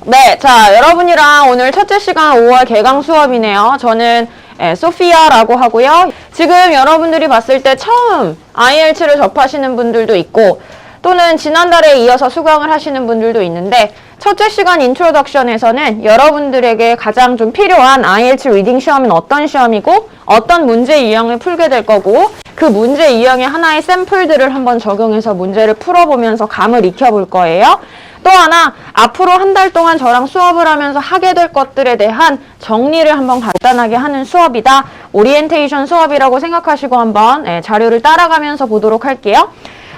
네, 자, 여러분이랑 오늘 첫째 시간 5월 개강 수업이네요. 저는 소피아라고 하고요. 지금 여러분들이 봤을 때 처음 IELTS를 접하시는 분들도 있고 또는 지난달에 이어서 수강을 하시는 분들도 있는데 첫째 시간 인트로덕션에서는 여러분들에게 가장 좀 필요한 IELTS 리딩 시험은 어떤 시험이고 어떤 문제 유형을 풀게 될 거고 그 문제 유형의 하나의 샘플들을 한번 적용해서 문제를 풀어보면서 감을 익혀볼 거예요. 또 하나 앞으로 한 달 동안 저랑 수업을 하면서 하게 될 것들에 대한 정리를 한번 간단하게 하는 수업이다. 오리엔테이션 수업이라고 생각하시고 한번 자료를 따라가면서 보도록 할게요.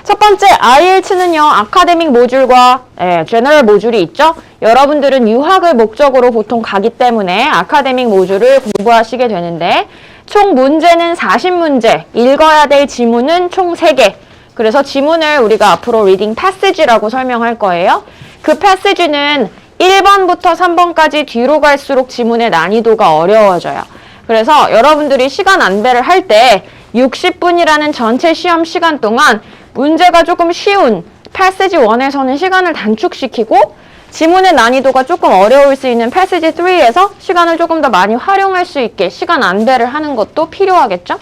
첫 번째 IELTS는요. 아카데믹 모듈과 제너럴 모듈이 있죠. 여러분들은 유학을 목적으로 보통 가기 때문에 아카데믹 모듈을 공부하시게 되는데 총 문제는 40문제, 읽어야 될 지문은 총 3개. 그래서 지문을 우리가 앞으로 리딩 패시지라고 설명할 거예요. 그 패시지는 1번부터 3번까지 뒤로 갈수록 지문의 난이도가 어려워져요. 그래서 여러분들이 시간 안배를 할 때 60분이라는 전체 시험 시간 동안 문제가 조금 쉬운 패시지 1에서는 시간을 단축시키고 지문의 난이도가 조금 어려울 수 있는 패시지 3에서 시간을 조금 더 많이 활용할 수 있게 시간 안배를 하는 것도 필요하겠죠?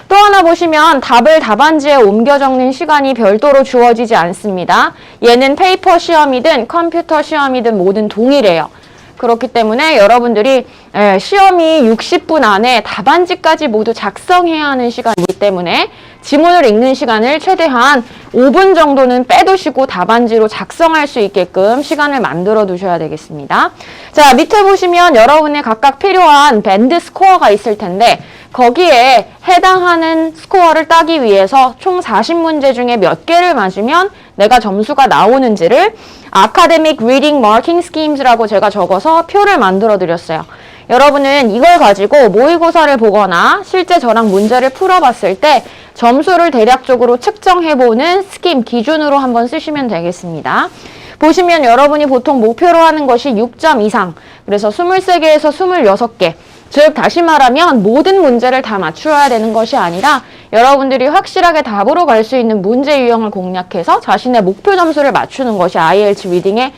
또 하나 보시면 답을 답안지에 옮겨 적는 시간이 별도로 주어지지 않습니다. 얘는 페이퍼 시험이든 컴퓨터 시험이든 모든 동일해요. 그렇기 때문에 여러분들이 시험이 60분 안에 답안지까지 모두 작성해야 하는 시간이기 때문에 지문을 읽는 시간을 최대한 5분 정도는 빼두시고 답안지로 작성할 수 있게끔 시간을 만들어 두셔야 되겠습니다. 자, 밑에 보시면 여러분의 각각 필요한 밴드 스코어가 있을 텐데 거기에 해당하는 스코어를 따기 위해서 총 40문제 중에 몇 개를 맞으면 내가 점수가 나오는지를 아카데믹 리딩 마킹 스킴즈라고 제가 적어서 표를 만들어 드렸어요. 여러분은 이걸 가지고 모의고사를 보거나 실제 저랑 문제를 풀어봤을 때 점수를 대략적으로 측정해보는 스킴 기준으로 한번 쓰시면 되겠습니다. 보시면 여러분이 보통 목표로 하는 것이 6점 이상, 그래서 23개에서 26개, 즉 다시 말하면 모든 문제를 다 맞추어야 되는 것이 아니라 여러분들이 확실하게 답으로 갈 수 있는 문제 유형을 공략해서 자신의 목표 점수를 맞추는 것이 IELTS 리딩의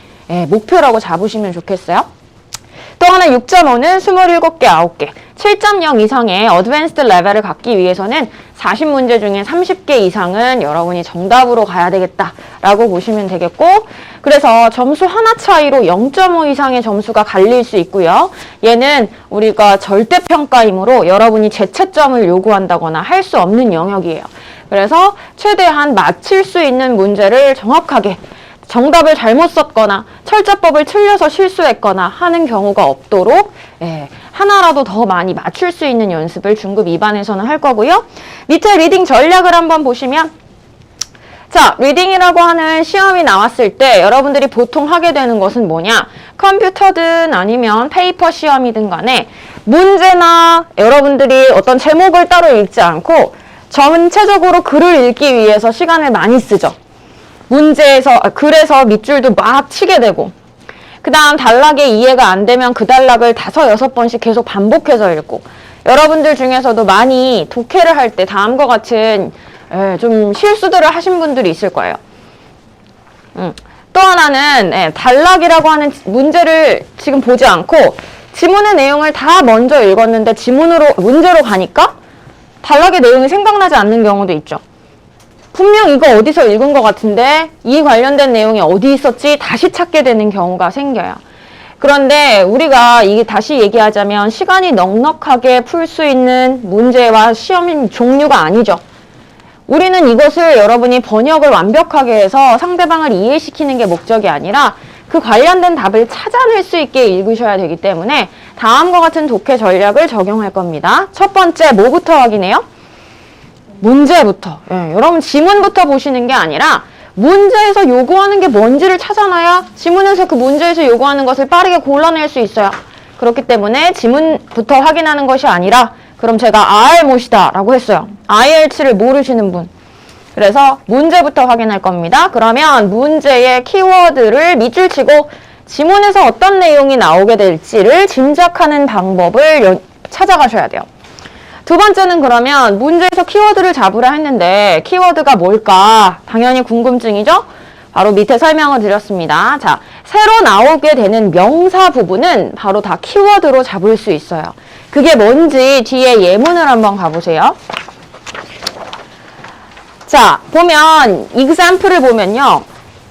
목표라고 잡으시면 좋겠어요. 또 하나 6.5는 27개, 9개, 7.0 이상의 어드밴스드 레벨을 갖기 위해서는 40문제 중에 30개 이상은 여러분이 정답으로 가야 되겠다라고 보시면 되겠고, 그래서 점수 하나 차이로 0.5 이상의 점수가 갈릴 수 있고요. 얘는 우리가 절대평가이므로 여러분이 재채점을 요구한다거나 할 수 없는 영역이에요. 그래서 최대한 맞힐 수 있는 문제를 정확하게 정답을 잘못 썼거나 철자법을 틀려서 실수했거나 하는 경우가 없도록 하나라도 더 많이 맞출 수 있는 연습을 중급 2반에서는 할 거고요. 밑에 리딩 전략을 한번 보시면 자, 리딩이라고 하는 시험이 나왔을 때 여러분들이 보통 하게 되는 것은 뭐냐? 컴퓨터든 아니면 페이퍼 시험이든 간에 문제나 여러분들이 어떤 제목을 따로 읽지 않고 전체적으로 글을 읽기 위해서 시간을 많이 쓰죠. 문제에서 글에서 밑줄도 막 치게 되고 그 다음 단락이 이해가 안 되면 그 단락을 5, 6번씩 계속 반복해서 읽고 여러분들 중에서도 많이 독해를 할 때 다음과 같은 좀 실수들을 하신 분들이 있을 거예요. 또 하나는 단락이라고 하는 문제를 지금 보지 않고 지문의 내용을 다 먼저 읽었는데 문제로 가니까 단락의 내용이 생각나지 않는 경우도 있죠. 분명 이거 어디서 읽은 것 같은데 이 관련된 내용이 어디 있었지 다시 찾게 되는 경우가 생겨요. 그런데 우리가 이게 다시 얘기하자면 시간이 넉넉하게 풀 수 있는 문제와 시험 종류가 아니죠. 우리는 이것을 여러분이 번역을 완벽하게 해서 상대방을 이해시키는 게 목적이 아니라 그 관련된 답을 찾아낼 수 있게 읽으셔야 되기 때문에 다음과 같은 독해 전략을 적용할 겁니다. 첫 번째 뭐부터 확인해요? 문제부터. 여러분 지문부터 보시는 게 아니라 문제에서 요구하는 게 뭔지를 찾아놔야 지문에서 그 문제에서 요구하는 것을 빠르게 골라낼 수 있어요. 그렇기 때문에 지문부터 확인하는 것이 아니라 그럼 제가 알못이다 라고 했어요. IELTS를 모르시는 분. 그래서 문제부터 확인할 겁니다. 그러면 문제의 키워드를 밑줄 치고 지문에서 어떤 내용이 나오게 될지를 짐작하는 방법을 찾아가셔야 돼요. 두 번째는 그러면 문제에서 키워드를 잡으라 했는데 키워드가 뭘까? 당연히 궁금증이죠? 바로 밑에 설명을 드렸습니다. 자, 새로 나오게 되는 명사 부분은 바로 다 키워드로 잡을 수 있어요. 그게 뭔지 뒤에 예문을 한번 가보세요. 자, 보면 example을 보면요.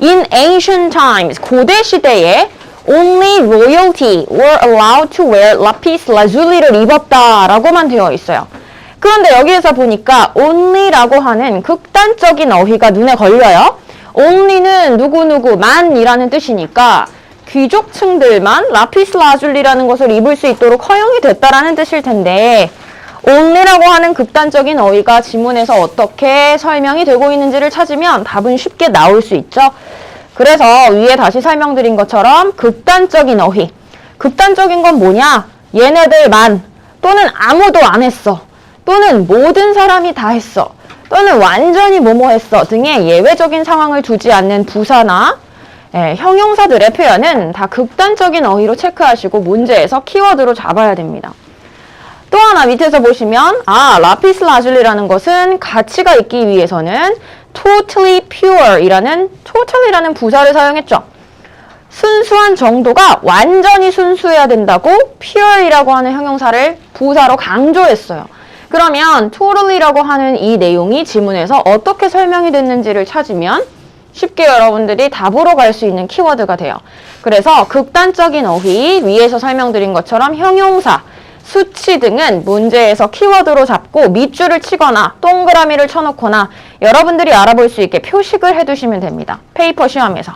In ancient times, 고대 시대에 only royalty were allowed to wear lapis lazul리를 입었다라고만 되어 있어요. 그런데 여기에서 보니까 only라고 하는 극단적인 어휘가 눈에 걸려요. only는 누구누구만이라는 뜻이니까 귀족층들만 라피스 라줄리라는 것을 입을 수 있도록 허용이 됐다라는 뜻일 텐데 only라고 하는 극단적인 어휘가 지문에서 어떻게 설명이 되고 있는지를 찾으면 답은 쉽게 나올 수 있죠. 그래서 위에 다시 설명드린 것처럼 극단적인 어휘. 극단적인 건 뭐냐? 얘네들만 또는 아무도 안 했어. 또는 모든 사람이 다 했어. 또는 완전히 뭐뭐 했어 등의 예외적인 상황을 두지 않는 부사나 형용사들의 표현은 다 극단적인 어휘로 체크하시고 문제에서 키워드로 잡아야 됩니다. 또 하나 밑에서 보시면 라피스 라줄리라는 것은 가치가 있기 위해서는 totally pure이라는 부사를 사용했죠. 순수한 정도가 완전히 순수해야 된다고 pure이라고 하는 형용사를 부사로 강조했어요. 그러면 totally라고 하는 이 내용이 지문에서 어떻게 설명이 됐는지를 찾으면 쉽게 여러분들이 답으로 갈 수 있는 키워드가 돼요. 그래서 극단적인 어휘, 위에서 설명드린 것처럼 형용사, 수치 등은 문제에서 키워드로 잡고 밑줄을 치거나 동그라미를 쳐놓거나 여러분들이 알아볼 수 있게 표식을 해두시면 됩니다. 페이퍼 시험에서.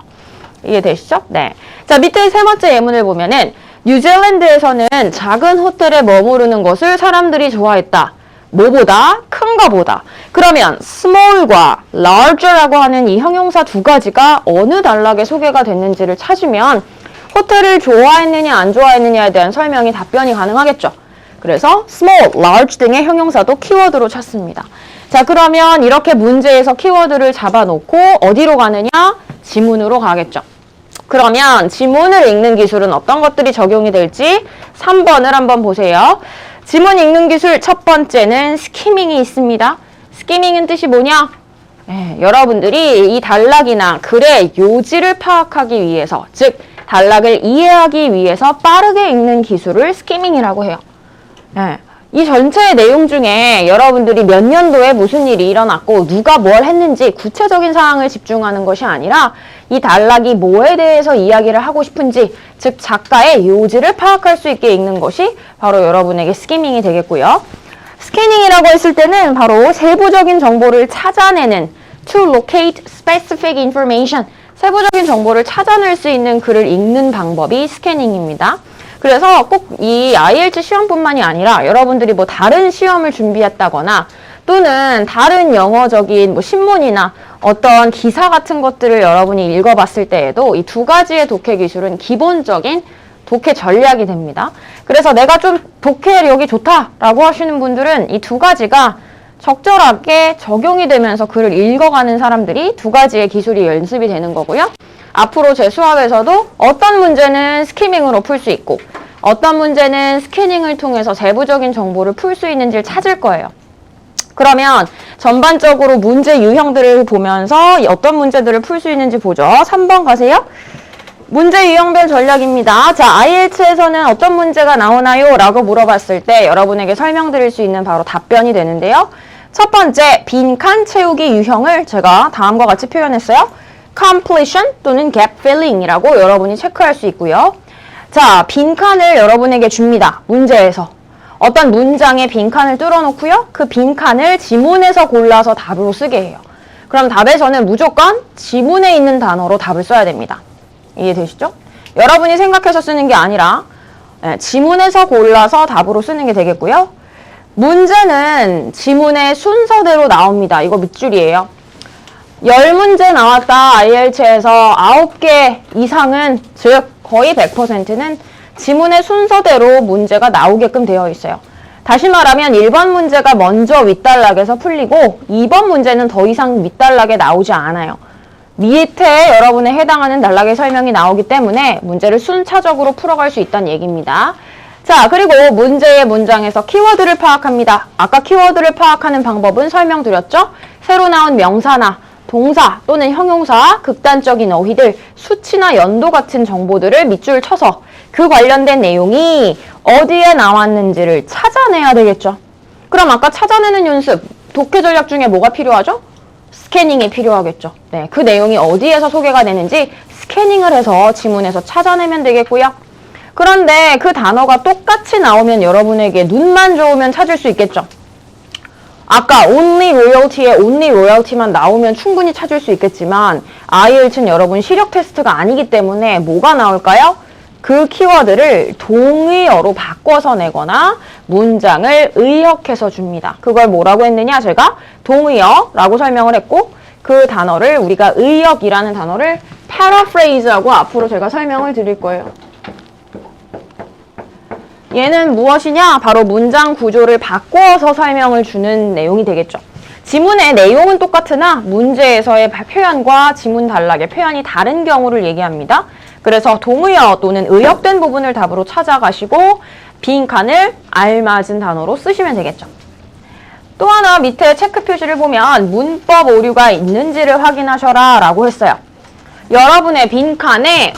이해되시죠? 네. 자, 밑에 세 번째 예문을 보면은 뉴질랜드에서는 작은 호텔에 머무르는 것을 사람들이 좋아했다. 뭐보다? 큰 거보다. 그러면 small과 larger라고 하는 이 형용사 두 가지가 어느 단락에 소개가 됐는지를 찾으면 호텔을 좋아했느냐 안 좋아했느냐에 대한 설명이 답변이 가능하겠죠. 그래서 small, large 등의 형용사도 키워드로 찾습니다. 자, 그러면 이렇게 문제에서 키워드를 잡아놓고 어디로 가느냐? 지문으로 가겠죠. 그러면 지문을 읽는 기술은 어떤 것들이 적용이 될지 3번을 한번 보세요. 지문 읽는 기술 첫 번째는 스키밍이 있습니다. 스키밍은 뜻이 뭐냐? 여러분들이 이 단락이나 글의 요지를 파악하기 위해서, 즉 단락을 이해하기 위해서 빠르게 읽는 기술을 스키밍이라고 해요. 이 전체의 내용 중에 여러분들이 몇 년도에 무슨 일이 일어났고 누가 뭘 했는지 구체적인 사항을 집중하는 것이 아니라 이 단락이 뭐에 대해서 이야기를 하고 싶은지, 즉 작가의 요지를 파악할 수 있게 읽는 것이 바로 여러분에게 스키밍이 되겠고요. 스캐닝이라고 했을 때는 바로 세부적인 정보를 찾아내는 to locate specific information, 세부적인 정보를 찾아낼 수 있는 글을 읽는 방법이 스캐닝입니다. 그래서 꼭 이 IELTS 시험뿐만이 아니라 여러분들이 뭐 다른 시험을 준비했다거나 또는 다른 영어적인 뭐 신문이나 어떤 기사 같은 것들을 여러분이 읽어봤을 때에도 이 두 가지의 독해 기술은 기본적인 독해 전략이 됩니다. 그래서 내가 좀 독해력이 좋다라고 하시는 분들은 이 두 가지가 적절하게 적용이 되면서 글을 읽어가는 사람들이 두 가지의 기술이 연습이 되는 거고요. 앞으로 제 수업에서도 어떤 문제는 스키밍으로 풀 수 있고 어떤 문제는 스캐닝을 통해서 세부적인 정보를 풀 수 있는지를 찾을 거예요. 그러면 전반적으로 문제 유형들을 보면서 어떤 문제들을 풀 수 있는지 보죠. 3번 가세요. 문제 유형별 전략입니다. 자, IELTS에서는 어떤 문제가 나오나요? 라고 물어봤을 때 여러분에게 설명드릴 수 있는 바로 답변이 되는데요. 첫 번째, 빈칸 채우기 유형을 제가 다음과 같이 표현했어요. completion 또는 gap filling이라고 여러분이 체크할 수 있고요. 자, 빈칸을 여러분에게 줍니다. 문제에서. 어떤 문장에 빈칸을 뚫어놓고요. 그 빈칸을 지문에서 골라서 답으로 쓰게 해요. 그럼 답에서는 무조건 지문에 있는 단어로 답을 써야 됩니다. 이해되시죠? 여러분이 생각해서 쓰는 게 아니라 지문에서 골라서 답으로 쓰는 게 되겠고요. 문제는 지문의 순서대로 나옵니다. 이거 밑줄이에요. 10문제 나왔다. IELTS에서 9개 이상은, 즉 거의 100%는 지문의 순서대로 문제가 나오게끔 되어 있어요. 다시 말하면 1번 문제가 먼저 윗단락에서 풀리고 2번 문제는 더 이상 윗단락에 나오지 않아요. 밑에 여러분에 해당하는 단락의 설명이 나오기 때문에 문제를 순차적으로 풀어갈 수 있다는 얘기입니다. 자, 그리고 문제의 문장에서 키워드를 파악합니다. 아까 키워드를 파악하는 방법은 설명드렸죠? 새로 나온 명사나 동사 또는 형용사, 극단적인 어휘들, 수치나 연도 같은 정보들을 밑줄 쳐서 그 관련된 내용이 어디에 나왔는지를 찾아내야 되겠죠. 그럼 아까 찾아내는 연습, 독해 전략 중에 뭐가 필요하죠? 스캐닝이 필요하겠죠. 네, 그 내용이 어디에서 소개가 되는지 스캐닝을 해서 지문에서 찾아내면 되겠고요. 그런데 그 단어가 똑같이 나오면 여러분에게 눈만 좋으면 찾을 수 있겠죠. 아까 only royalty에 only royalty만 나오면 충분히 찾을 수 있겠지만 IELTS는 여러분 시력 테스트가 아니기 때문에 뭐가 나올까요? 그 키워드를 동의어로 바꿔서 내거나 문장을 의역해서 줍니다. 그걸 뭐라고 했느냐? 제가 동의어라고 설명을 했고 그 단어를 우리가 의역이라는 단어를 paraphrase하고 앞으로 제가 설명을 드릴 거예요. 얘는 무엇이냐? 바로 문장 구조를 바꿔서 설명을 주는 내용이 되겠죠. 지문의 내용은 똑같으나 문제에서의 표현과 지문 단락의 표현이 다른 경우를 얘기합니다. 그래서 동의어 또는 의역된 부분을 답으로 찾아가시고 빈칸을 알맞은 단어로 쓰시면 되겠죠. 또 하나 밑에 체크 표시를 보면 문법 오류가 있는지를 확인하셔라 라고 했어요. 여러분의 빈칸에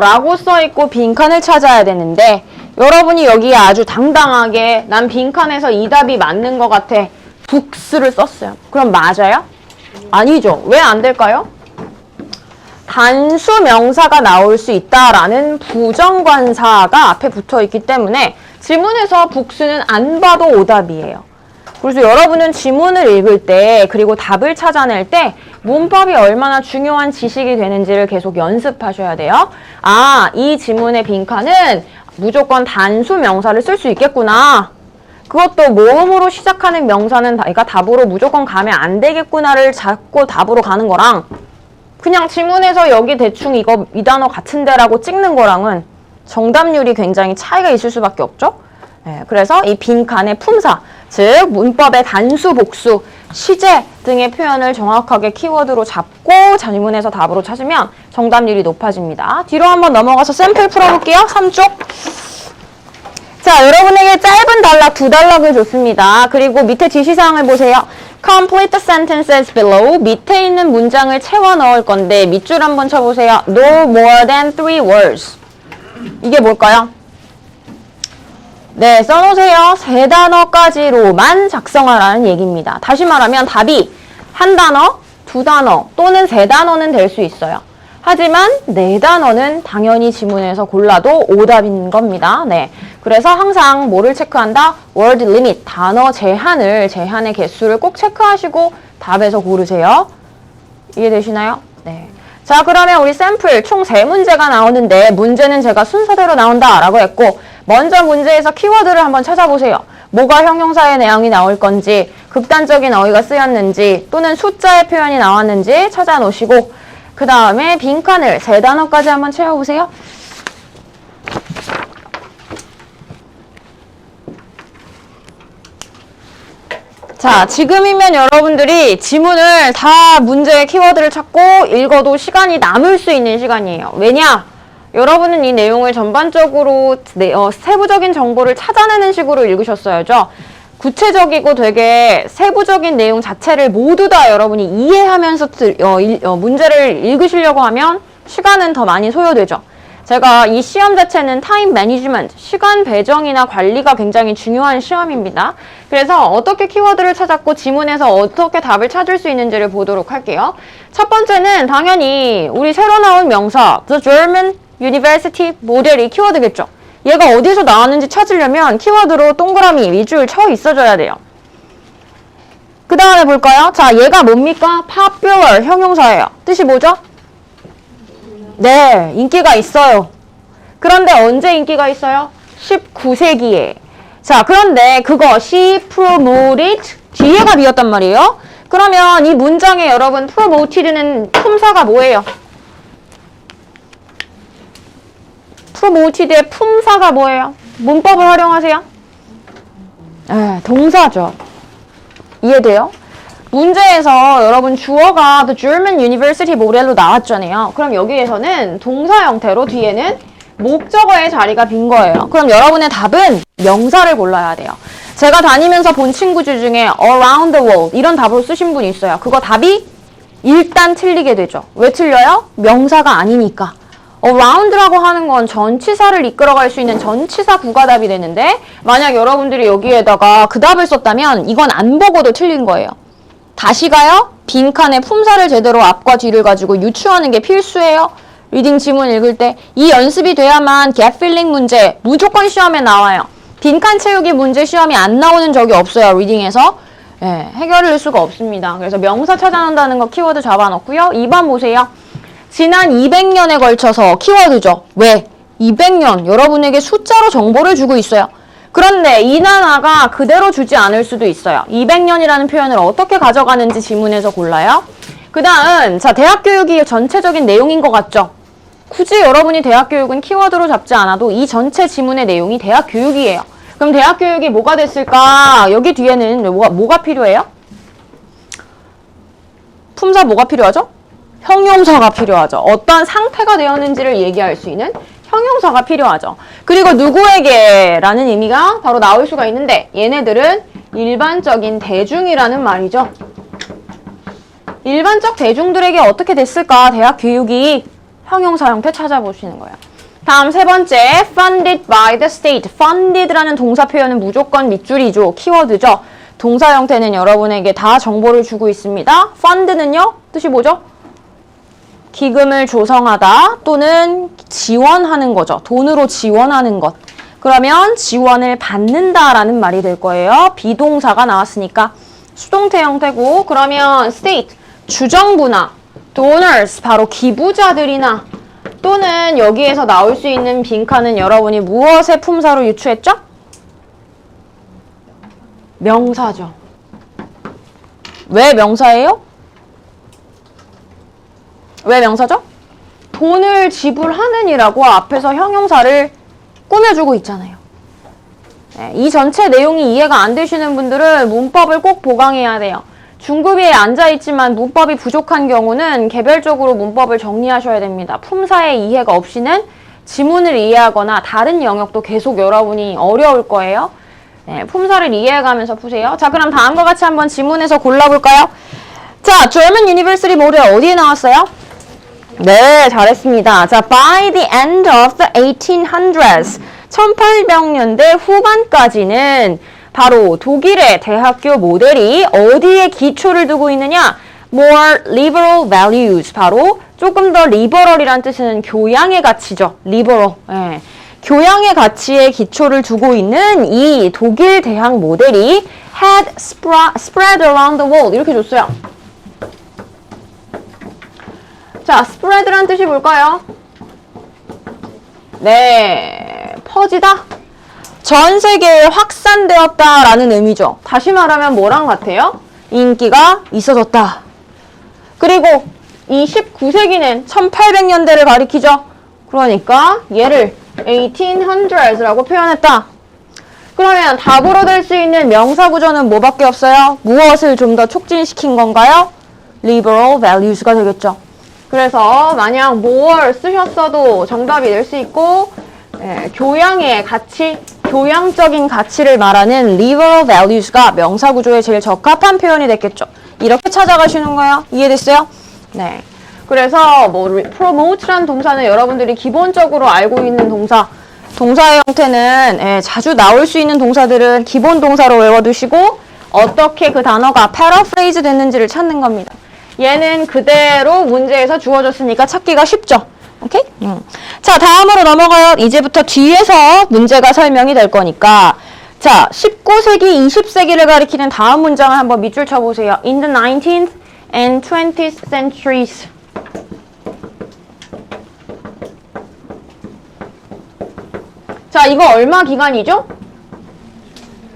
라고 써있고 빈칸을 찾아야 되는데 여러분이 여기에 아주 당당하게 난 빈칸에서 이 답이 맞는 것 같아 북스를 썼어요. 그럼 맞아요? 아니죠. 왜 안 될까요? 단수 명사가 나올 수 있다라는 부정관사가 앞에 붙어 있기 때문에 지문에서 북스는 안 봐도 오답이에요. 그래서 여러분은 지문을 읽을 때 그리고 답을 찾아낼 때 문법이 얼마나 중요한 지식이 되는지를 계속 연습하셔야 돼요. 아, 이 지문의 빈칸은 무조건 단수 명사를 쓸 수 있겠구나. 그것도 모음으로 시작하는 명사는 내가 답으로 무조건 가면 안 되겠구나를 잡고 답으로 가는 거랑 그냥 지문에서 여기 대충 이 단어 같은데 라고 찍는 거랑은 정답률이 굉장히 차이가 있을 수밖에 없죠. 네, 그래서 이 빈칸의 품사, 즉 문법의 단수, 복수, 시제 등의 표현을 정확하게 키워드로 잡고 지문에서 답으로 찾으면 정답률이 높아집니다. 뒤로 한번 넘어가서 샘플 풀어볼게요. 3쪽. 자, 여러분에게 짧은 단락 2단락을 줬습니다. 그리고 밑에 지시사항을 보세요. Complete the sentences below. 밑에 있는 문장을 채워 넣을 건데 밑줄 한번 쳐보세요. No more than 3 words. 이게 뭘까요? 네, 써놓으세요. 3단어까지로만 작성하라는 얘기입니다. 다시 말하면 답이 한 단어, 2단어 또는 3단어는 될 수 있어요. 하지만 4단어는 당연히 지문에서 골라도 오답인 겁니다. 네, 그래서 항상 뭐를 체크한다? word limit, 단어 제한의 개수를 꼭 체크하시고 답에서 고르세요. 이해되시나요? 네. 자, 그러면 우리 샘플 총 3문제가 나오는데 문제는 제가 순서대로 나온다 라고 했고 먼저 문제에서 키워드를 한번 찾아보세요. 뭐가 형용사의 내용이 나올 건지, 극단적인 어휘가 쓰였는지, 또는 숫자의 표현이 나왔는지 찾아 놓으시고 그 다음에 빈칸을 3단어까지 한번 채워보세요. 자, 지금이면 여러분들이 지문을 다 문제의 키워드를 찾고 읽어도 시간이 남을 수 있는 시간이에요. 왜냐? 여러분은 이 내용을 전반적으로 세부적인 정보를 찾아내는 식으로 읽으셨어야죠. 구체적이고 되게 세부적인 내용 자체를 모두 다 여러분이 이해하면서 문제를 읽으시려고 하면 시간은 더 많이 소요되죠. 제가 이 시험 자체는 타임 매니지먼트, 시간 배정이나 관리가 굉장히 중요한 시험입니다. 그래서 어떻게 키워드를 찾았고 지문에서 어떻게 답을 찾을 수 있는지를 보도록 할게요. 첫 번째는 당연히 우리 새로 나온 명사 The German University 모델이 키워드겠죠. 얘가 어디서 나왔는지 찾으려면 키워드로 동그라미 위줄 쳐 있어줘야 돼요. 그 다음에 볼까요? 자, 얘가 뭡니까? popular 형용사예요. 뜻이 뭐죠? 네, 인기가 있어요. 그런데 언제 인기가 있어요? 19세기에. 자, 그런데 그거 she promoted 뒤에가 비었단 말이에요. 그러면 이 문장에 여러분 promoted는 품사가 뭐예요? promoted의 품사가 뭐예요? 문법을 활용하세요. 동사죠. 이해돼요? 문제에서 여러분 주어가 The German University 모델로 나왔잖아요. 그럼 여기에서는 동사 형태로 뒤에는 목적어의 자리가 빈 거예요. 그럼 여러분의 답은 명사를 골라야 돼요. 제가 다니면서 본 친구들 중에 around the world 이런 답으로 쓰신 분이 있어요. 그거 답이 일단 틀리게 되죠. 왜 틀려요? 명사가 아니니까. around라고 하는 건 전치사를 이끌어갈 수 있는 전치사 구가 답이 되는데 만약 여러분들이 여기에다가 그 답을 썼다면 이건 안 보고도 틀린 거예요. 다시 가요. 빈칸에 품사를 제대로 앞과 뒤를 가지고 유추하는 게 필수예요. 리딩 지문 읽을 때 이 연습이 돼야만 get feeling 문제 무조건 시험에 나와요. 빈칸 채우기 문제 시험이 안 나오는 적이 없어요. 리딩에서. 예, 해결할 수가 없습니다. 그래서 명사 찾아낸다는 거 키워드 잡아놓고요. 2번 보세요. 지난 200년에 걸쳐서 키워드죠. 왜? 200년 여러분에게 숫자로 정보를 주고 있어요. 그런데 이 단어가 그대로 주지 않을 수도 있어요. 200년이라는 표현을 어떻게 가져가는지 지문에서 골라요. 그 다음 자 대학 교육이 전체적인 내용인 것 같죠? 굳이 여러분이 대학 교육은 키워드로 잡지 않아도 이 전체 지문의 내용이 대학 교육이에요. 그럼 대학 교육이 뭐가 됐을까? 여기 뒤에는 뭐가 필요해요? 품사 뭐가 필요하죠? 형용사가 필요하죠. 어떤 상태가 되었는지를 얘기할 수 있는 형용사가 필요하죠. 그리고 누구에게라는 의미가 바로 나올 수가 있는데 얘네들은 일반적인 대중이라는 말이죠. 일반적 대중들에게 어떻게 됐을까? 대학 교육이 형용사 형태 찾아보시는 거예요. 다음 세 번째, funded by the state. funded라는 동사 표현은 무조건 밑줄이죠. 키워드죠. 동사 형태는 여러분에게 다 정보를 주고 있습니다. fund는요? 뜻이 뭐죠? 기금을 조성하다 또는 지원하는 거죠. 돈으로 지원하는 것. 그러면 지원을 받는다라는 말이 될 거예요. 비동사가 나왔으니까 수동태 형태고 그러면 state, 주정부나 donors, 바로 기부자들이나 또는 여기에서 나올 수 있는 빈칸은 여러분이 무엇의 품사로 유추했죠? 명사죠. 왜 명사예요? 왜 명사죠? 돈을 지불하는 이라고 앞에서 형용사를 꾸며주고 있잖아요. 네, 이 전체 내용이 이해가 안 되시는 분들은 문법을 꼭 보강해야 돼요. 중급위에 앉아있지만 문법이 부족한 경우는 개별적으로 문법을 정리하셔야 됩니다. 품사의 이해가 없이는 지문을 이해하거나 다른 영역도 계속 여러분이 어려울 거예요. 네, 품사를 이해해가면서 푸세요. 자, 그럼 다음과 같이 한번 지문에서 골라볼까요? 자, German University 모델 어디에 나왔어요? 네, 잘했습니다. 자, by the end of the 1800s, 1800년대 후반까지는 바로 독일의 대학교 모델이 어디에 기초를 두고 있느냐? More liberal values, 바로 조금 더 리버럴이란 뜻은 교양의 가치죠. liberal, 예. 교양의 가치에 기초를 두고 있는 이 독일 대학 모델이 had spread around the world, 이렇게 줬어요. 자, spread란 뜻이 뭘까요? 네, 퍼지다? 전 세계에 확산되었다라는 의미죠. 다시 말하면 뭐랑 같아요? 인기가 있어졌다. 그리고 이 19세기는 1800년대를 가리키죠. 그러니까 얘를 1800s라고 표현했다. 그러면 답으로 될 수 있는 명사 구조는 뭐밖에 없어요? 무엇을 좀 더 촉진시킨 건가요? liberal values가 되겠죠. 그래서 만약 more 쓰셨어도 정답이 될 수 있고 교양의 가치, 교양적인 가치를 말하는 liberal values가 명사 구조에 제일 적합한 표현이 됐겠죠. 이렇게 찾아가시는 거예요. 이해됐어요? 네. 그래서 뭐 promote란 동사는 여러분들이 기본적으로 알고 있는 동사의 형태는 자주 나올 수 있는 동사들은 기본 동사로 외워두시고 어떻게 그 단어가 paraphrase 됐는지를 찾는 겁니다. 얘는 그대로 문제에서 주어졌으니까 찾기가 쉽죠. 오케이? 자, 다음으로 넘어가요. 이제부터 뒤에서 문제가 설명이 될 거니까. 자, 19세기, 20세기를 가리키는 다음 문장을 한번 밑줄 쳐보세요. In the 19th and 20th centuries. 자, 이거 얼마 기간이죠?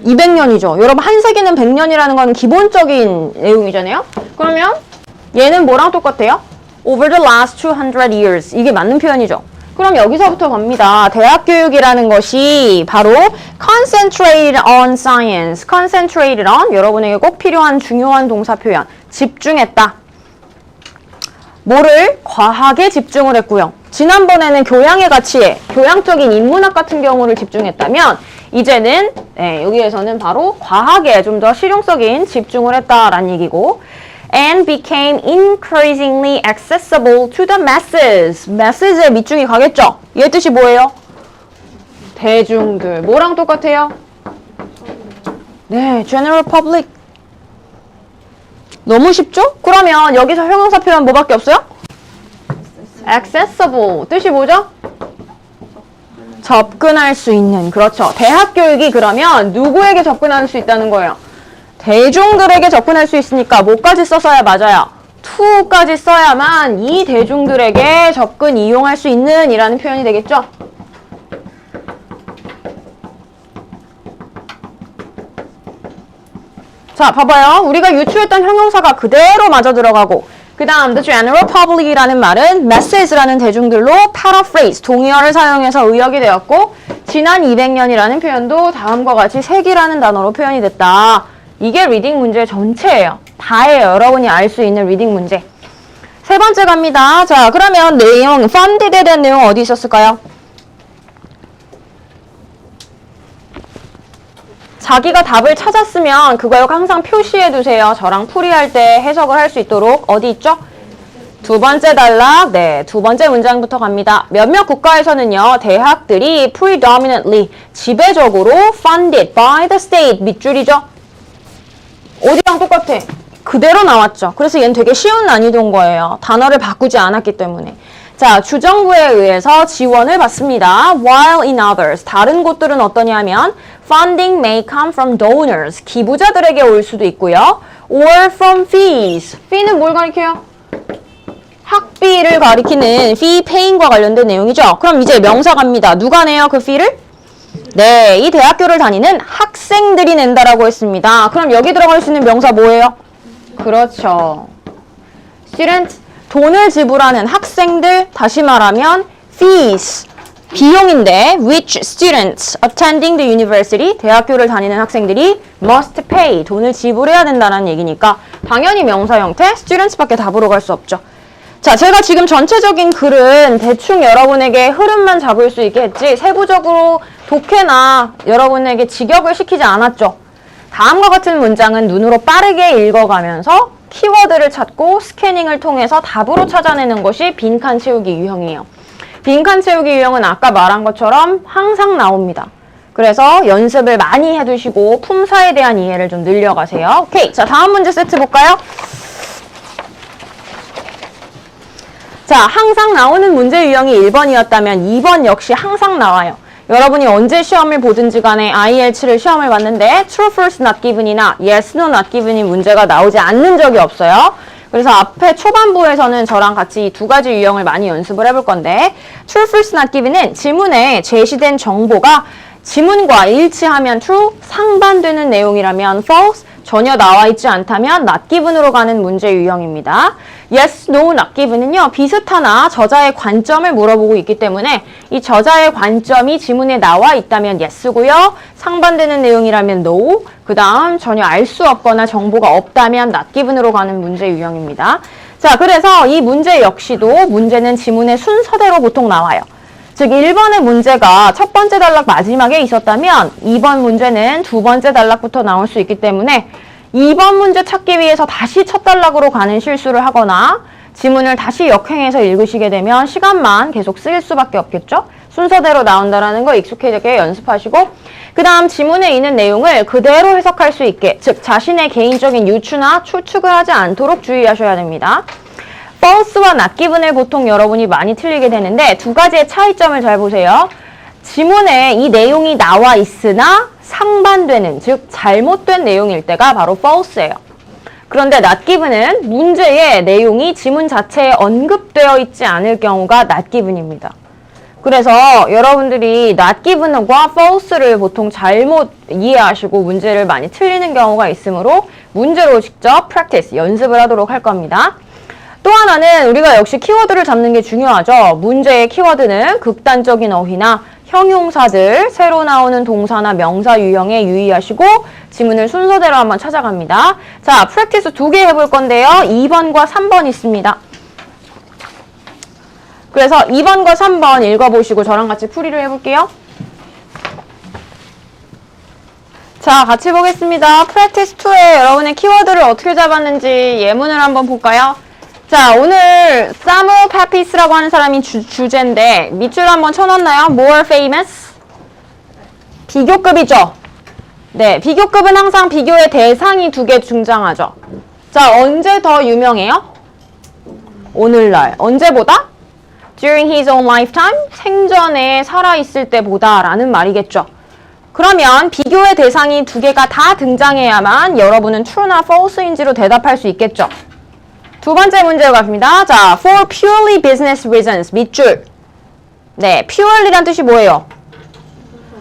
200년이죠. 여러분, 한 세기는 100년이라는 건 기본적인 내용이잖아요. 그러면 얘는 뭐랑 똑같아요? Over the last 200 years. 이게 맞는 표현이죠. 그럼 여기서부터 갑니다. 대학 교육이라는 것이 바로 concentrated on science. concentrated on, 여러분에게 꼭 필요한 중요한 동사 표현. 집중했다. 뭐를? 과학에 집중을 했고요. 지난번에는 교양의 가치에, 교양적인 인문학 같은 경우를 집중했다면 이제는 여기에서는 바로 과학에 좀 더 실용적인 집중을 했다라는 얘기고 and became increasingly accessible to the masses. masses의 밑줄이 가겠죠? 얘 뜻이 뭐예요? 대중들. 뭐랑 똑같아요? 네, general public. 너무 쉽죠? 그러면 여기서 형용사 표현 뭐밖에 없어요? accessible. 뜻이 뭐죠? 접근할 수 있는. 그렇죠. 대학 교육이 그러면 누구에게 접근할 수 있다는 거예요? 대중들에게 접근할 수 있으니까 뭐까지 써서야 맞아요? to까지 써야만 이 대중들에게 접근, 이용할 수 있는 이라는 표현이 되겠죠? 자, 봐봐요. 우리가 유추했던 형용사가 그대로 맞아 들어가고 그 다음 the general public이라는 말은 masses라는 대중들로 paraphrase, 동의어를 사용해서 의역이 되었고 지난 200년이라는 표현도 다음과 같이 색이라는 단어로 표현이 됐다. 이게 리딩 문제 전체예요. 다예요. 여러분이 알 수 있는 리딩 문제. 세 번째 갑니다. 자, 그러면 내용, funded에 대한 내용 어디 있었을까요? 자기가 답을 찾았으면 그걸 항상 표시해 두세요. 저랑 풀이할 때 해석을 할 수 있도록. 어디 있죠? 두 번째 단락, 네, 두 번째 문장부터 갑니다. 몇몇 국가에서는요, 대학들이 predominantly, 지배적으로 funded by the state, 밑줄이죠? 어디랑 똑같아? 그대로 나왔죠. 그래서 얘는 되게 쉬운 난이도인 거예요. 단어를 바꾸지 않았기 때문에. 자, 주정부에 의해서 지원을 받습니다. While in others, 다른 곳들은 어떠냐면 funding may come from donors, 기부자들에게 올 수도 있고요. Or from fees, fee는 뭘 가리켜요? 학비를 가리키는 fee paying과 관련된 내용이죠. 그럼 이제 명사 갑니다. 누가 내요, 그 fee를? 네, 이 대학교를 다니는 학생들이 낸다라고 했습니다. 그럼 여기 들어갈 수 있는 명사 뭐예요? 그렇죠. student, 돈을 지불하는 학생들, 다시 말하면 fees, 비용인데 which students attending the university, 대학교를 다니는 학생들이 must pay, 돈을 지불해야 된다는 얘기니까 당연히 명사 형태 students밖에 답으로 갈 수 없죠. 자, 제가 지금 전체적인 글은 대충 여러분에게 흐름만 잡을 수 있게 했지 세부적으로 독해나 여러분에게 직역을 시키지 않았죠. 다음과 같은 문장은 눈으로 빠르게 읽어가면서 키워드를 찾고 스캐닝을 통해서 답으로 찾아내는 것이 빈칸 채우기 유형이에요. 빈칸 채우기 유형은 아까 말한 것처럼 항상 나옵니다. 그래서 연습을 많이 해두시고 품사에 대한 이해를 좀 늘려가세요. 오케이, 자, 다음 문제 세트 볼까요? 자, 항상 나오는 문제 유형이 1번이었다면 2번 역시 항상 나와요. 여러분이 언제 시험을 보든지 간에 IELTS를 시험을 봤는데 true, false, not given이나 yes, no, not given이 문제가 나오지 않는 적이 없어요. 그래서 앞에 초반부에서는 저랑 같이 이 두 가지 유형을 많이 연습을 해볼 건데 true, false, not given은 지문에 제시된 정보가 지문과 일치하면 true, 상반되는 내용이라면 false, 전혀 나와 있지 않다면 not given으로 가는 문제 유형입니다. yes, no, not given은요, 비슷하나 저자의 관점을 물어보고 있기 때문에 이 저자의 관점이 지문에 나와 있다면 yes고요. 상반되는 내용이라면 no, 그 다음 전혀 알 수 없거나 정보가 없다면 not given으로 가는 문제 유형입니다. 자, 그래서 이 문제 역시도 문제는 지문의 순서대로 보통 나와요. 즉 1번의 문제가 첫 번째 단락 마지막에 있었다면 2번 문제는 두 번째 단락부터 나올 수 있기 때문에 2번 문제 찾기 위해서 다시 첫 단락으로 가는 실수를 하거나 지문을 다시 역행해서 읽으시게 되면 시간만 계속 쓰일 수밖에 없겠죠? 순서대로 나온다는 거 익숙하게 연습하시고 그 다음 지문에 있는 내용을 그대로 해석할 수 있게, 즉 자신의 개인적인 유추나 추측을 하지 않도록 주의하셔야 됩니다. false와 not given을 보통 여러분이 많이 틀리게 되는데 두 가지의 차이점을 잘 보세요. 지문에 이 내용이 나와 있으나 상반되는, 즉 잘못된 내용일 때가 바로 false예요. 그런데 not given은 문제의 내용이 지문 자체에 언급되어 있지 않을 경우가 not given입니다. 그래서 여러분들이 not given과 false를 보통 잘못 이해하시고 문제를 많이 틀리는 경우가 있으므로 문제로 직접 practice, 연습을 하도록 할 겁니다. 또 하나는 우리가 역시 키워드를 잡는 게 중요하죠. 문제의 키워드는 극단적인 어휘나 형용사들, 새로 나오는 동사나 명사 유형에 유의하시고 지문을 순서대로 한번 찾아갑니다. 자, 프랙티스 2개 해볼 건데요. 2번과 3번 있습니다. 그래서 2번과 3번 읽어보시고 저랑 같이 풀이를 해볼게요. 자, 같이 보겠습니다. Practice 2에 여러분의 키워드를 어떻게 잡았는지 예문을 한번 볼까요? 자, 오늘 사무엘 페피스라고 하는 사람이 주제인데 밑줄 한번 쳐놨나요? More famous? 비교급이죠? 네, 비교급은 항상 비교의 대상이 두 개 등장하죠. 자, 언제 더 유명해요? 오늘날. 언제보다? During his own lifetime? 생전에 살아있을 때보다 라는 말이겠죠. 그러면 비교의 대상이 두 개가 다 등장해야만 여러분은 true나 false인지로 대답할 수 있겠죠. 두 번째 문제로 갑니다. 자, for purely business reasons. 밑줄. 네, purely란 뜻이 뭐예요?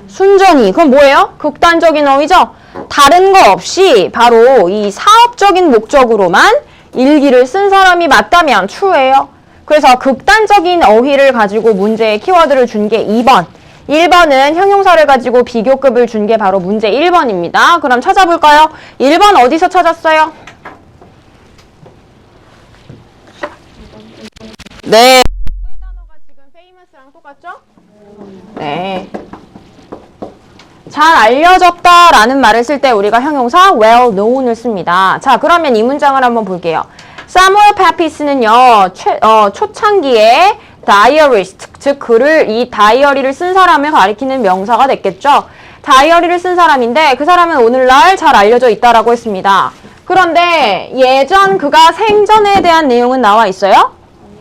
순전히. 그럼 뭐예요? 극단적인 어휘죠? 다른 거 없이 바로 이 사업적인 목적으로만 일기를 쓴 사람이 맞다면 true예요. 그래서 극단적인 어휘를 가지고 문제에 키워드를 준 게 2번. 1번은 형용사를 가지고 비교급을 준 게 바로 문제 1번입니다. 그럼 찾아볼까요? 1번 어디서 찾았어요? 네. 단어가 지금 famous랑 똑같죠? 네. 잘 알려졌다라는 말을 쓸 때 우리가 형용사 well known을 씁니다. 자, 그러면 이 문장을 한번 볼게요. 사무엘 페피스는요, 초창기에 다이어리스트, 즉 글을 이 다이어리를 쓴 사람을 가리키는 명사가 됐겠죠. 다이어리를 쓴 사람인데 그 사람은 오늘날 잘 알려져 있다라고 했습니다. 그런데 예전 그가 생전에 대한 내용은 나와 있어요?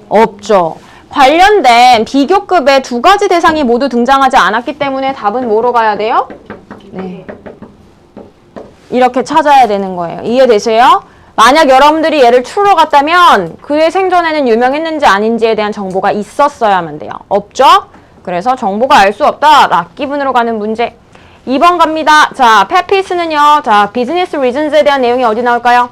없죠. 관련된 비교급의 두 가지 대상이 모두 등장하지 않았기 때문에 답은 뭐로 가야 돼요? 네. 이렇게 찾아야 되는 거예요. 이해되세요? 만약 여러분들이 얘를 true로 갔다면 그의 생전에는 유명했는지 아닌지에 대한 정보가 있었어야만 돼요. 없죠? 그래서 정보가 알 수 없다. 락기분으로 가는 문제. 2번 갑니다. 자, 페피스는요. 자, 비즈니스 리즌스에 대한 내용이 어디 나올까요?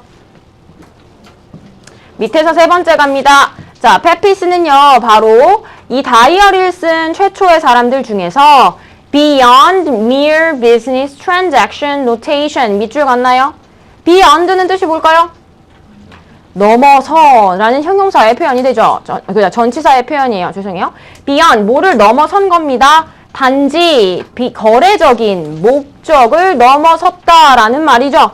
밑에서 세 번째 갑니다. 자, 페피스는요. 바로 이 다이어리를 쓴 최초의 사람들 중에서 beyond mere business transaction notation 밑줄 갔나요? beyond는 뜻이 뭘까요? 넘어서라는 형용사의 표현이 되죠. 전치사의 표현이에요. 죄송해요. beyond, 뭐를 넘어선 겁니다. 단지 거래적인 목적을 넘어섰다라는 말이죠.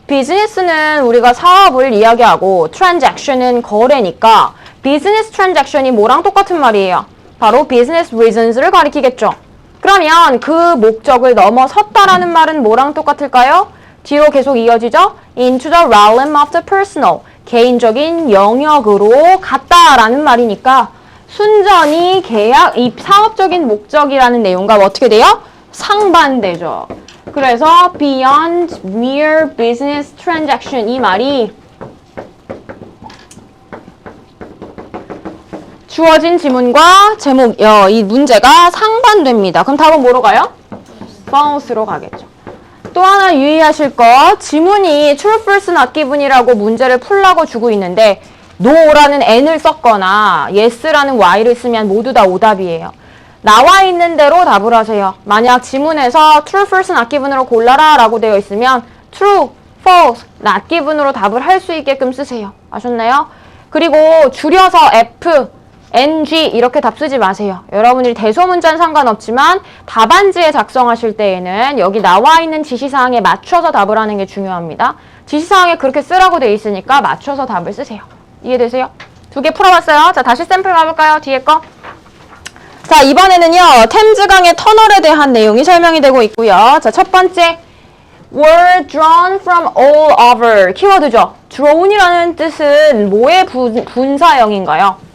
비즈니스는 우리가 사업을 이야기하고 transaction은 거래니까 비즈니스 트랜잭션이 뭐랑 똑같은 말이에요? 바로 business reasons를 가리키겠죠. 그러면 그 목적을 넘어섰다라는 말은 뭐랑 똑같을까요? 뒤로 계속 이어지죠? into the realm of the personal. 개인적인 영역으로 갔다라는 말이니까 순전히 이 사업적인 목적이라는 내용과 어떻게 돼요? 상반되죠. 그래서 beyond mere business transaction 이 말이 주어진 지문과 제목, 이 문제가 상반됩니다. 그럼 답은 뭐로 가요? false로 가겠죠. 또 하나 유의하실 것, 지문이 true, false, not given이라고 문제를 풀라고 주고 있는데 no라는 n을 썼거나 yes라는 y를 쓰면 모두 다 오답이에요. 나와 있는 대로 답을 하세요. 만약 지문에서 true, false, not given으로 골라라 라고 되어 있으면 true, false, not given으로 답을 할 수 있게끔 쓰세요. 아셨나요? 그리고 줄여서 F, NG 이렇게 답 쓰지 마세요. 여러분들이 대소문자는 상관없지만 답안지에 작성하실 때에는 여기 나와 있는 지시사항에 맞춰서 답을 하는 게 중요합니다. 지시사항에 그렇게 쓰라고 되어 있으니까 맞춰서 답을 쓰세요. 이해되세요? 두 개 풀어봤어요. 자, 다시 샘플 가볼까요? 뒤에 거. 자, 이번에는요. 템즈강의 터널에 대한 내용이 설명이 되고 있고요. 자, 첫 번째 were drawn from all over 키워드죠. drawn이라는 뜻은 뭐의 분사형인가요?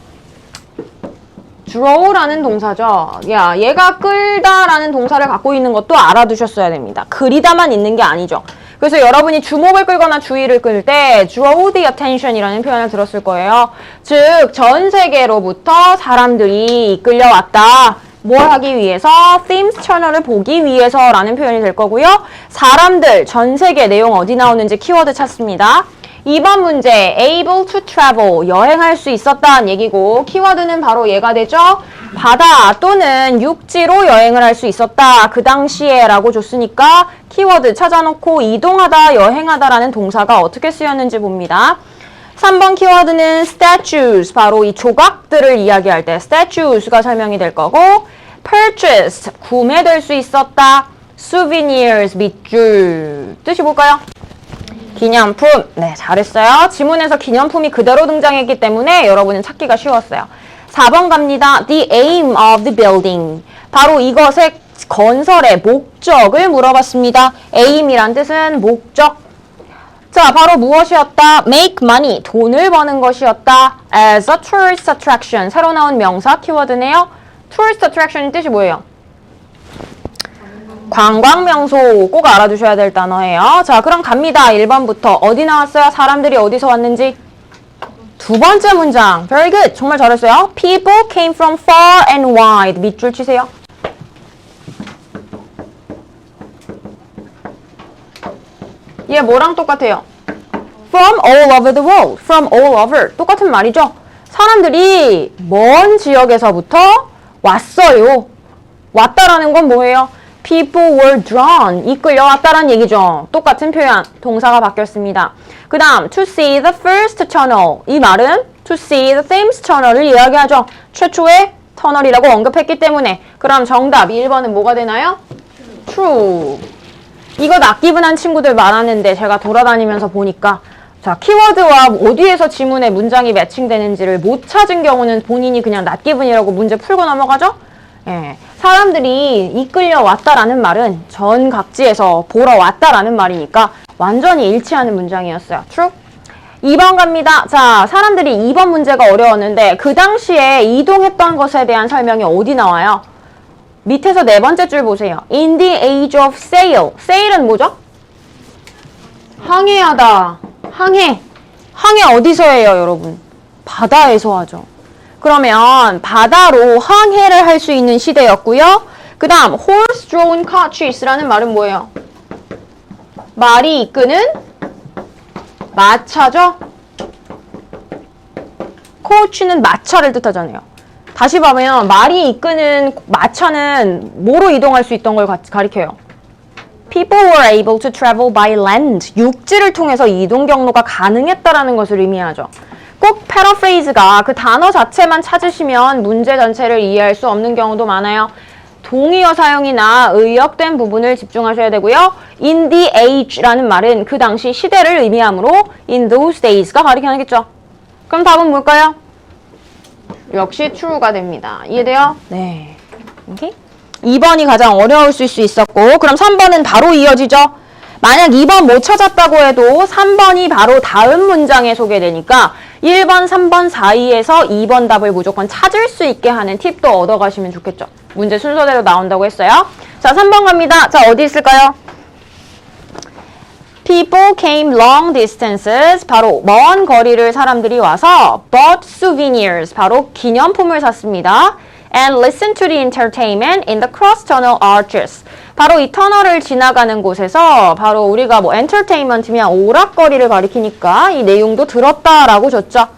draw라는 동사죠. 야, 얘가 끌다라는 동사를 갖고 있는 것도 알아두셨어야 됩니다. 그리다만 있는 게 아니죠. 그래서 여러분이 주목을 끌거나 주의를 끌 때 draw the attention이라는 표현을 들었을 거예요. 즉, 전 세계로부터 사람들이 이끌려왔다. 뭘 하기 위해서? themes 채널을 보기 위해서라는 표현이 될 거고요. 사람들, 전 세계 내용 어디 나오는지 키워드 찾습니다. 2번 문제, able to travel, 여행할 수 있었다는 얘기고 키워드는 바로 얘가 되죠. 바다 또는 육지로 여행을 할 수 있었다. 그 당시에 라고 줬으니까 키워드 찾아놓고 이동하다, 여행하다라는 동사가 어떻게 쓰였는지 봅니다. 3번 키워드는 statues, 바로 이 조각들을 이야기할 때 statues가 설명이 될 거고 purchased, 구매될 수 있었다. souvenirs, 밑줄. 뜻이 뭘까요? 기념품. 네, 잘했어요. 지문에서 기념품이 그대로 등장했기 때문에 여러분은 찾기가 쉬웠어요. 4번 갑니다. The aim of the building. 바로 이것의 건설의 목적을 물어봤습니다. aim이란 뜻은 목적. 자, 바로 무엇이었다? make money, 돈을 버는 것이었다. as a tourist attraction, 새로 나온 명사 키워드네요. tourist attraction의 뜻이 뭐예요? 관광명소, 꼭 알아두셔야 될 단어예요. 자, 그럼 갑니다. 1번부터. 어디 나왔어요? 사람들이 어디서 왔는지? 두 번째 문장. Very good. 정말 잘했어요. People came from far and wide. 밑줄 치세요. 얘 뭐랑 똑같아요? From all over the world. From all over. 똑같은 말이죠. 사람들이 먼 지역에서부터 왔어요. 왔다라는 건 뭐예요? People were drawn. 이끌려왔다라는 얘기죠. 똑같은 표현. 동사가 바뀌었습니다. 그 다음 to see the first tunnel. 이 말은 to see the Thames Tunnel을 이야기하죠. 최초의 터널이라고 언급했기 때문에. 그럼 정답 1번은 뭐가 되나요? True. 이거 낯기분한 친구들 많았는데 제가 돌아다니면서 보니까 자, 키워드와 어디에서 지문에 문장이 매칭되는지를 못 찾은 경우는 본인이 그냥 낯기분이라고 문제 풀고 넘어가죠? 예, 사람들이 이끌려 왔다라는 말은 전 각지에서 보러 왔다라는 말이니까 완전히 일치하는 문장이었어요. True? 2번 갑니다. 자, 사람들이 2번 문제가 어려웠는데 그 당시에 이동했던 것에 대한 설명이 어디 나와요? 밑에서 네 번째 줄 보세요. In the age of sail. sail은 뭐죠? 항해하다. 항해. 항해 어디서 해요, 여러분? 바다에서 하죠. 그러면 바다로 항해를 할 수 있는 시대였고요. 그 다음 horse-drawn carriages라는 말은 뭐예요? 말이 이끄는 마차죠? coach는 마차를 뜻하잖아요. 다시 보면 말이 이끄는 마차는 뭐로 이동할 수 있던 걸 가리켜요? People were able to travel by land. 육지를 통해서 이동 경로가 가능했다라는 것을 의미하죠. 꼭 패러프레이즈가 그 단어 자체만 찾으시면 문제 전체를 이해할 수 없는 경우도 많아요. 동의어 사용이나 의역된 부분을 집중하셔야 되고요. In the age라는 말은 그 당시 시대를 의미하므로 in those days가 가리켜야겠죠. 그럼 답은 뭘까요? 역시 true가 됩니다. 이해돼요? 네. 오케이. 2번이 가장 어려울 수 있었고 그럼 3번은 바로 이어지죠. 만약 2번 못 찾았다고 해도 3번이 바로 다음 문장에 소개되니까 1번, 3번 사이에서 2번 답을 무조건 찾을 수 있게 하는 팁도 얻어가시면 좋겠죠. 문제 순서대로 나온다고 했어요. 자, 3번 갑니다. 자, 어디 있을까요? People came long distances. 바로 먼 거리를 사람들이 와서 bought souvenirs. 바로 기념품을 샀습니다. And listened to the entertainment in the cross-tunnel arches. 바로 이 터널을 지나가는 곳에서 바로 우리가 뭐 entertainment면 오락거리를 가리키니까 이 내용도 들었다라고 줬죠.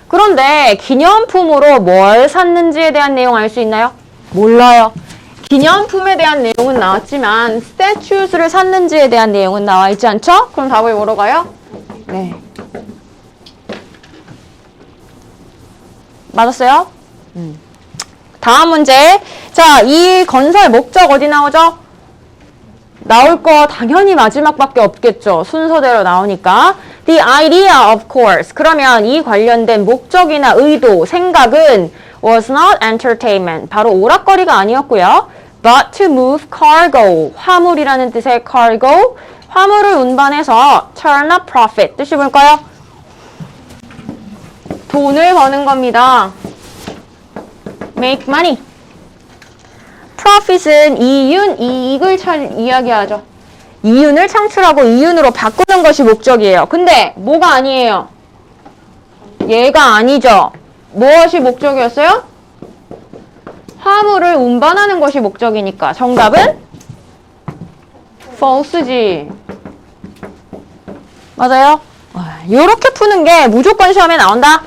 그런데 기념품으로 뭘 샀는지에 대한 내용 알 수 있나요? 몰라요. 기념품에 대한 내용은 나왔지만 statues를 샀는지에 대한 내용은 나와 있지 않죠? 그럼 답을 뭐로 가요? 네. 맞았어요? 다음 문제. 자, 이 건설 목적 어디 나오죠? 나올 거 당연히 마지막밖에 없겠죠. 순서대로 나오니까. The idea, of course. 그러면 이 관련된 목적이나 의도, 생각은 was not entertainment. 바로 오락거리가 아니었고요. But to move cargo. 화물이라는 뜻의 cargo. 화물을 운반해서 turn a profit. 뜻이 뭘까요? 돈을 버는 겁니다. make money. profit은 이윤, 이익을 이야기하죠. 이윤을 창출하고 이윤으로 바꾸는 것이 목적이에요. 근데 뭐가 아니에요? 얘가 아니죠. 무엇이 목적이었어요? 화물을 운반하는 것이 목적이니까 정답은 false지. 맞아요? 이렇게 푸는 게 무조건 시험에 나온다.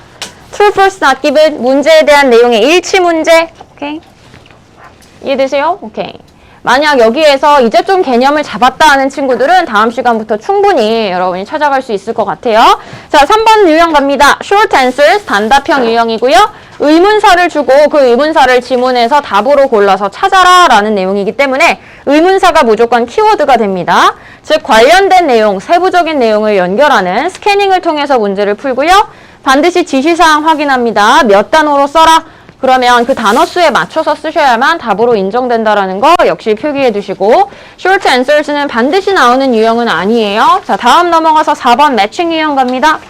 True, false, not given. 문제에 대한 내용의 일치 문제. 오케이. 이해되세요? 오케이. 만약 여기에서 이제 좀 개념을 잡았다 하는 친구들은 다음 시간부터 충분히 여러분이 찾아갈 수 있을 것 같아요. 자, 3번 유형 갑니다. short answers, 단답형 유형이고요. 의문사를 주고 그 의문사를 지문에서 답으로 골라서 찾아라 라는 내용이기 때문에 의문사가 무조건 키워드가 됩니다. 즉 관련된 내용, 세부적인 내용을 연결하는 스캐닝을 통해서 문제를 풀고요. 반드시 지시사항 확인합니다. 몇 단어로 써라. 그러면 그 단어 수에 맞춰서 쓰셔야만 답으로 인정된다라는 거 역시 표기해 두시고 short answers는 반드시 나오는 유형은 아니에요. 자, 다음 넘어가서 4번 매칭 유형 갑니다.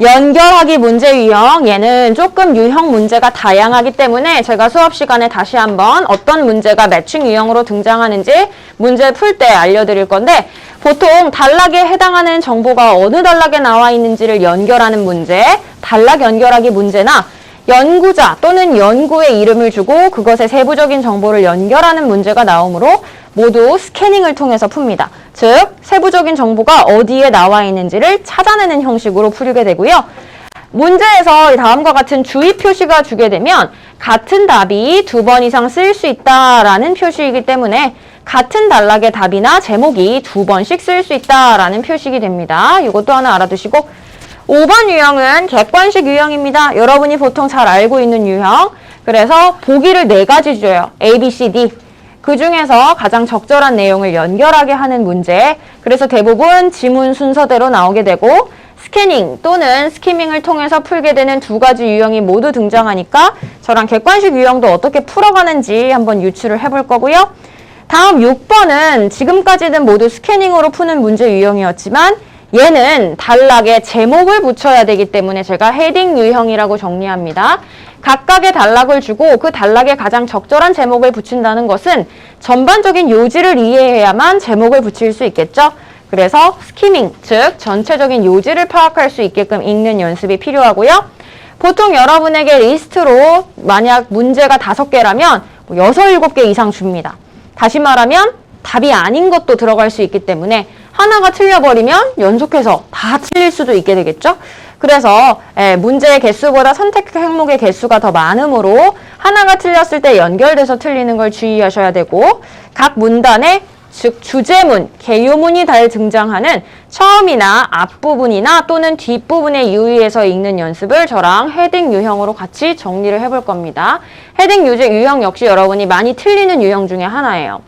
연결하기 문제 유형, 얘는 조금 유형 문제가 다양하기 때문에 제가 수업 시간에 다시 한번 어떤 문제가 매칭 유형으로 등장하는지 문제 풀 때 알려드릴 건데 보통 단락에 해당하는 정보가 어느 단락에 나와 있는지를 연결하는 문제, 단락 연결하기 문제나 연구자 또는 연구의 이름을 주고 그것의 세부적인 정보를 연결하는 문제가 나오므로 모두 스캐닝을 통해서 풉니다. 즉, 세부적인 정보가 어디에 나와 있는지를 찾아내는 형식으로 풀게 되고요. 문제에서 다음과 같은 주의 표시가 주게 되면 같은 답이 2번 이상 쓰일 수 있다라는 표시이기 때문에 같은 단락의 답이나 제목이 2번씩 쓰일 수 있다라는 표식이 됩니다. 이것도 하나 알아두시고 5번 유형은 객관식 유형입니다. 여러분이 보통 잘 알고 있는 유형. 그래서 보기를 4가지 줘요. A, B, C, D. 그 중에서 가장 적절한 내용을 연결하게 하는 문제. 그래서 대부분 지문 순서대로 나오게 되고 스캐닝 또는 스키밍을 통해서 풀게 되는 2가지 유형이 모두 등장하니까 저랑 객관식 유형도 어떻게 풀어가는지 한번 유추를 해볼 거고요. 다음 6번은 지금까지는 모두 스캐닝으로 푸는 문제 유형이었지만 얘는 단락에 제목을 붙여야 되기 때문에 제가 헤딩 유형이라고 정리합니다. 각각의 단락을 주고 그 단락에 가장 적절한 제목을 붙인다는 것은 전반적인 요지를 이해해야만 제목을 붙일 수 있겠죠. 그래서 스키밍, 즉 전체적인 요지를 파악할 수 있게끔 읽는 연습이 필요하고요. 보통 여러분에게 리스트로 만약 문제가 5개라면 6, 7개 이상 줍니다. 다시 말하면 답이 아닌 것도 들어갈 수 있기 때문에 하나가 틀려버리면 연속해서 다 틀릴 수도 있게 되겠죠. 그래서 문제의 개수보다 선택 항목의 개수가 더 많으므로 하나가 틀렸을 때 연결돼서 틀리는 걸 주의하셔야 되고 각 문단에 즉 주제문, 개요문이 잘 등장하는 처음이나 앞부분이나 또는 뒷부분에 유의해서 읽는 연습을 저랑 헤딩 유형으로 같이 정리를 해볼 겁니다. 헤딩 유형 역시 여러분이 많이 틀리는 유형 중에 하나예요.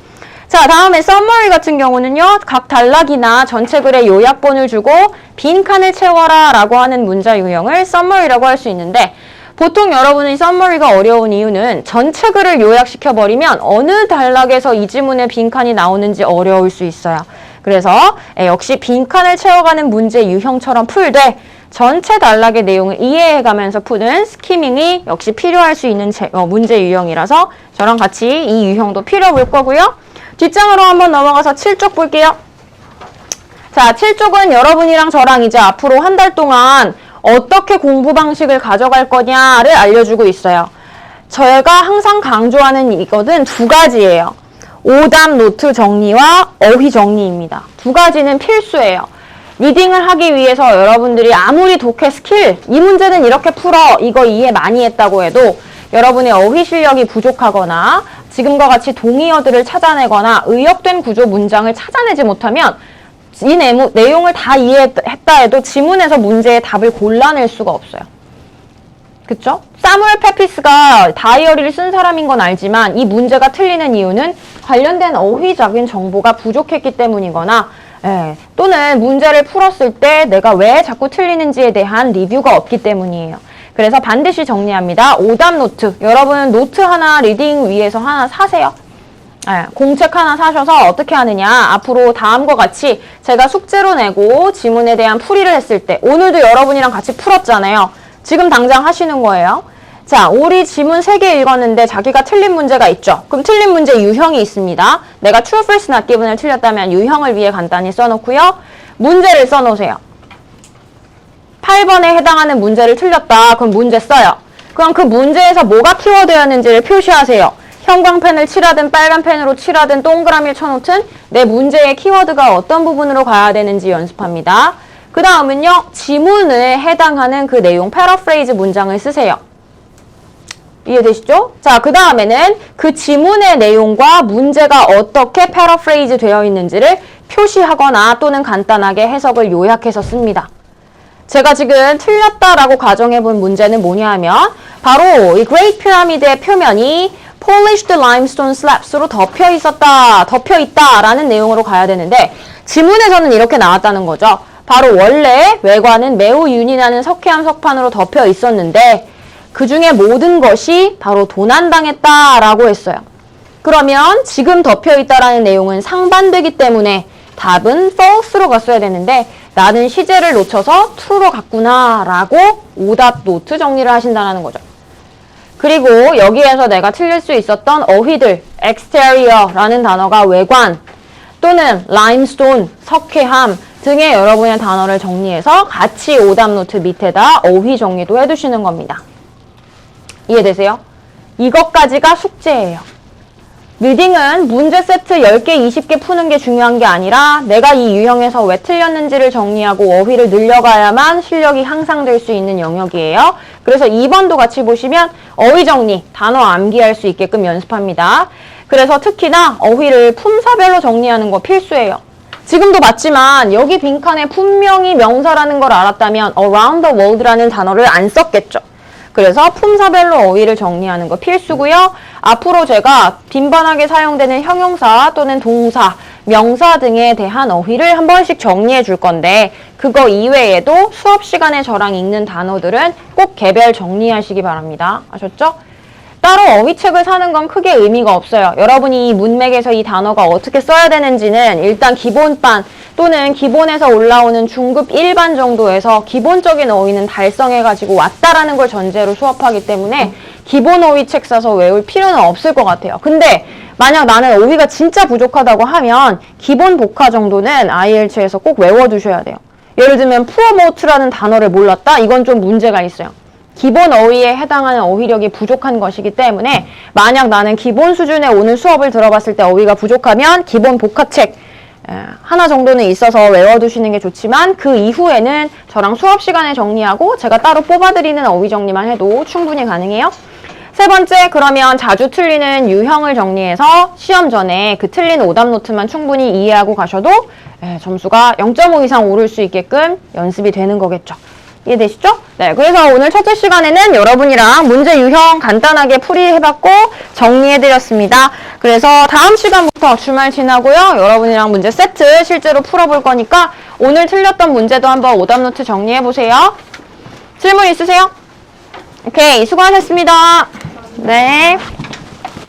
자, 다음에 썸머리 같은 경우는요. 각 단락이나 전체 글의 요약본을 주고 빈 칸을 채워라 라고 하는 문자 유형을 썸머리라고 할 수 있는데 보통 여러분이 썸머리가 어려운 이유는 전체 글을 요약시켜버리면 어느 단락에서 이 지문의 빈칸이 나오는지 어려울 수 있어요. 그래서 역시 빈칸을 채워가는 문제 유형처럼 풀되 전체 단락의 내용을 이해해가면서 푸는 스키밍이 역시 필요할 수 있는 문제 유형이라서 저랑 같이 이 유형도 필요해 볼 거고요. 뒷장으로 한번 넘어가서 7쪽 볼게요. 자, 7쪽은 여러분이랑 저랑 이제 앞으로 한 달 동안 어떻게 공부 방식을 가져갈 거냐를 알려주고 있어요. 저희가 항상 강조하는 이것은 2가지예요. 오답 노트 정리와 어휘 정리입니다. 2가지는 필수예요. 리딩을 하기 위해서 여러분들이 아무리 독해 스킬, 이 문제는 이렇게 풀어, 이거 이해 많이 했다고 해도 여러분의 어휘 실력이 부족하거나 지금과 같이 동의어들을 찾아내거나 의역된 구조 문장을 찾아내지 못하면 이 내용을 다 이해했다 해도 지문에서 문제의 답을 골라낼 수가 없어요. 그쵸? 사무엘 페피스가 다이어리를 쓴 사람인 건 알지만 이 문제가 틀리는 이유는 관련된 어휘적인 정보가 부족했기 때문이거나 또는 문제를 풀었을 때 내가 왜 자꾸 틀리는지에 대한 리뷰가 없기 때문이에요. 그래서 반드시 정리합니다. 오답 노트. 여러분은 노트 하나 리딩 위해서 하나 사세요. 공책 하나 사셔서 어떻게 하느냐. 앞으로 다음과 같이 제가 숙제로 내고 지문에 대한 풀이를 했을 때 오늘도 여러분이랑 같이 풀었잖아요. 지금 당장 하시는 거예요. 자, 우리 지문 3개 읽었는데 자기가 틀린 문제가 있죠. 그럼 틀린 문제 유형이 있습니다. 내가 true, false, not given을 틀렸다면 유형을 위에 간단히 써놓고요. 문제를 써놓으세요. 8번에 해당하는 문제를 틀렸다. 그럼 문제 써요. 그럼 그 문제에서 뭐가 키워드였는지를 표시하세요. 형광펜을 칠하든 빨간 펜으로 칠하든 동그라미를 쳐놓든 내 문제의 키워드가 어떤 부분으로 가야 되는지 연습합니다. 그 다음은요. 지문에 해당하는 그 내용 패러프레이즈 문장을 쓰세요. 이해되시죠? 자, 그 다음에는 그 지문의 내용과 문제가 어떻게 패러프레이즈 되어 있는지를 표시하거나 또는 간단하게 해석을 요약해서 씁니다. 제가 지금 틀렸다라고 가정해 본 문제는 뭐냐 하면 바로 이 Great Pyramid의 표면이 Polished limestone slabs로 덮여 있다 라는 내용으로 가야 되는데 지문에서는 이렇게 나왔다는 거죠. 바로 원래 외관은 매우 윤이 나는 석회암 석판으로 덮여 있었는데 그 중에 모든 것이 바로 도난당했다라고 했어요. 그러면 지금 덮여 있다라는 내용은 상반되기 때문에 답은 false로 갔어야 되는데 나는 시제를 놓쳐서 true로 갔구나 라고 오답 노트 정리를 하신다는 거죠. 그리고 여기에서 내가 틀릴 수 있었던 어휘들 exterior라는 단어가 외관 또는 limestone, 석회암 등의 여러분의 단어를 정리해서 같이 오답 노트 밑에다 어휘 정리도 해두시는 겁니다. 이해되세요? 이것까지가 숙제예요. 리딩은 문제 세트 10개, 20개 푸는 게 중요한 게 아니라 내가 이 유형에서 왜 틀렸는지를 정리하고 어휘를 늘려가야만 실력이 향상될 수 있는 영역이에요. 그래서 2번도 같이 보시면 어휘 정리, 단어 암기할 수 있게끔 연습합니다. 그래서 특히나 어휘를 품사별로 정리하는 거 필수예요. 지금도 맞지만 여기 빈칸에 분명히 명사라는 걸 알았다면 around the world라는 단어를 안 썼겠죠. 그래서 품사별로 어휘를 정리하는 거 필수고요. 앞으로 제가 빈번하게 사용되는 형용사 또는 동사, 명사 등에 대한 어휘를 한 번씩 정리해 줄 건데 그거 이외에도 수업 시간에 저랑 읽는 단어들은 꼭 개별 정리하시기 바랍니다. 아셨죠? 따로 어휘책을 사는 건 크게 의미가 없어요. 여러분이 이 문맥에서 이 단어가 어떻게 써야 되는지는 일단 기본반 또는 기본에서 올라오는 중급 1반 정도에서 기본적인 어휘는 달성해가지고 왔다라는 걸 전제로 수업하기 때문에 기본 어휘책 사서 외울 필요는 없을 것 같아요. 근데 만약 나는 어휘가 진짜 부족하다고 하면 기본 복화 정도는 IELTS에서 꼭 외워두셔야 돼요. 예를 들면 promote라는 단어를 몰랐다? 이건 좀 문제가 있어요. 기본 어휘에 해당하는 어휘력이 부족한 것이기 때문에 만약 나는 기본 수준의 오늘 수업을 들어봤을 때 어휘가 부족하면 기본 복화책 하나 정도는 있어서 외워두시는 게 좋지만 그 이후에는 저랑 수업 시간에 정리하고 제가 따로 뽑아드리는 어휘 정리만 해도 충분히 가능해요. 세 번째, 그러면 자주 틀리는 유형을 정리해서 시험 전에 그 틀린 오답 노트만 충분히 이해하고 가셔도 점수가 0.5 이상 오를 수 있게끔 연습이 되는 거겠죠. 이해되시죠? 네, 그래서 오늘 첫째 시간에는 여러분이랑 문제 유형 간단하게 풀이해봤고 정리해드렸습니다. 그래서 다음 시간부터 주말 지나고요. 여러분이랑 문제 세트 실제로 풀어볼 거니까 오늘 틀렸던 문제도 한번 오답 노트 정리해보세요. 질문 있으세요? 오케이, 수고하셨습니다. 네.